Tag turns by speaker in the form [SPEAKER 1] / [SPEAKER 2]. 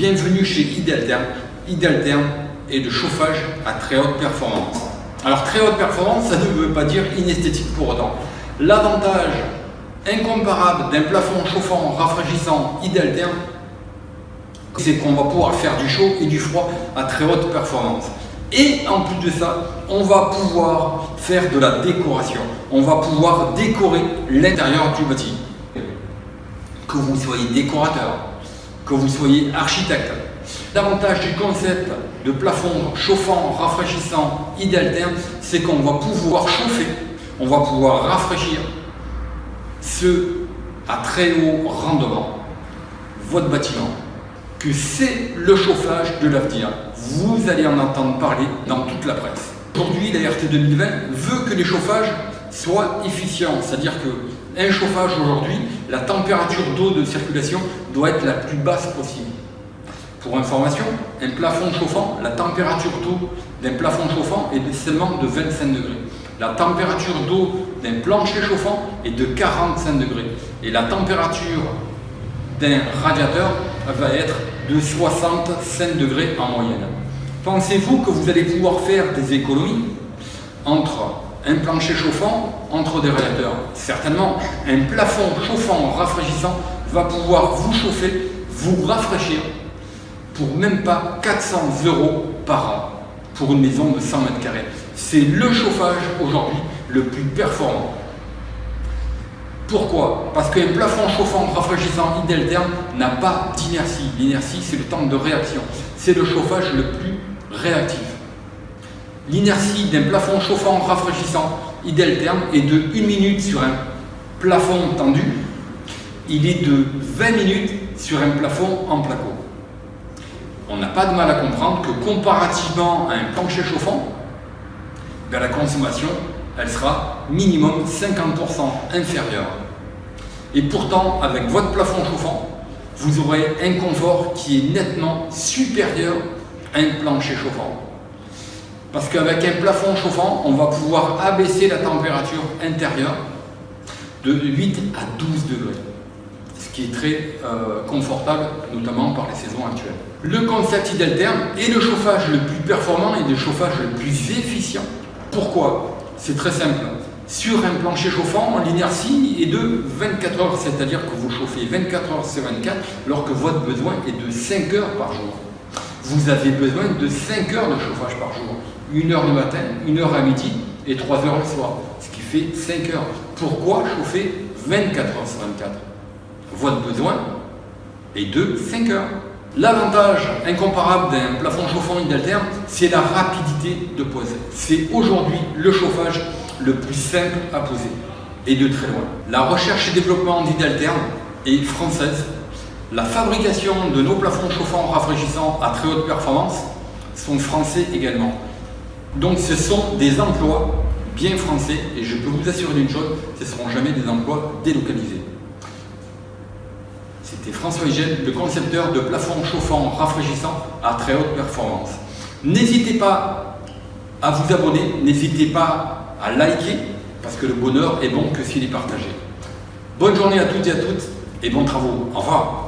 [SPEAKER 1] Bienvenue chez Ideltherm. Ideltherm est de chauffage à très haute performance. Alors très haute performance, ça ne veut pas dire inesthétique pour autant. L'avantage incomparable d'un plafond chauffant rafraîchissant Ideltherm, c'est qu'on va pouvoir faire du chaud et du froid à très haute performance. Et en plus de ça, on va pouvoir faire de la décoration. On va pouvoir décorer l'intérieur du bâtiment. Que vous soyez décorateur, que vous soyez architecte. L'avantage du concept de plafond chauffant, rafraîchissant Ideltherm, c'est qu'on va pouvoir chauffer, on va pouvoir rafraîchir ce à très haut rendement, votre bâtiment. Que c'est le chauffage de l'avenir. Vous allez en entendre parler dans toute la presse. Aujourd'hui, la RT 2020 veut que les chauffages soient efficients, c'est-à-dire qu'un chauffage aujourd'hui, la température d'eau de circulation doit être la plus basse possible. Pour information, un plafond chauffant, la température d'eau d'un plafond chauffant est seulement de 25 degrés. La température d'eau d'un plancher chauffant est de 45 degrés. Et la température d'un radiateur va être de 65 degrés en moyenne. Pensez-vous que vous allez pouvoir faire des économies entre un plancher chauffant, entre des radiateurs? Certainement, un plafond chauffant rafraîchissant va pouvoir vous chauffer, vous rafraîchir pour même pas 400 € par an pour une maison de 100 mètres carrés. C'est le chauffage aujourd'hui le plus performant. Pourquoi? Parce qu'un plafond chauffant rafraîchissant Ideltherm n'a pas d'inertie. L'inertie, c'est le temps de réaction. C'est le chauffage le plus réactif. L'inertie d'un plafond chauffant rafraîchissant Ideltherm est de 1 minute sur un plafond tendu. Il est de 20 minutes sur un plafond en placo. On n'a pas de mal à comprendre que comparativement à un plancher chauffant, la consommation, elle sera minimum 50% inférieure. Et pourtant, avec votre plafond chauffant, vous aurez un confort qui est nettement supérieur à un plancher chauffant. Parce qu'avec un plafond chauffant, on va pouvoir abaisser la température intérieure de 8 à 12 degrés. Ce qui est très confortable, notamment par les saisons actuelles. Le concept Ideltherm est le chauffage le plus performant et le chauffage le plus efficient. Pourquoi? C'est très simple. Sur un plancher chauffant, l'inertie est de 24 heures, c'est-à-dire que vous chauffez 24 heures sur 24, alors que votre besoin est de 5 heures par jour. Vous avez besoin de 5 heures de chauffage par jour. 1 heure le matin, 1 heure à midi et 3 heures le soir, ce qui fait 5 heures. Pourquoi chauffer 24 heures sur 24? Votre besoin est de 5 heures. L'avantage incomparable d'un plafond chauffant Ideltherm, c'est la rapidité de pose. C'est aujourd'hui le chauffage le plus simple à poser, et de très loin. La recherche et développement d'Ideltherm est française. La fabrication de nos plafonds chauffants rafraîchissants à très haute performance sont français également. Donc ce sont des emplois bien français, et je peux vous assurer d'une chose, ce ne seront jamais des emplois délocalisés. C'était François Higel, le concepteur de plafonds chauffants rafraîchissants à très haute performance. N'hésitez pas à vous abonner, n'hésitez pas à liker, parce que le bonheur est bon que s'il est partagé. Bonne journée à toutes et à toutes, et bons travaux. Au revoir.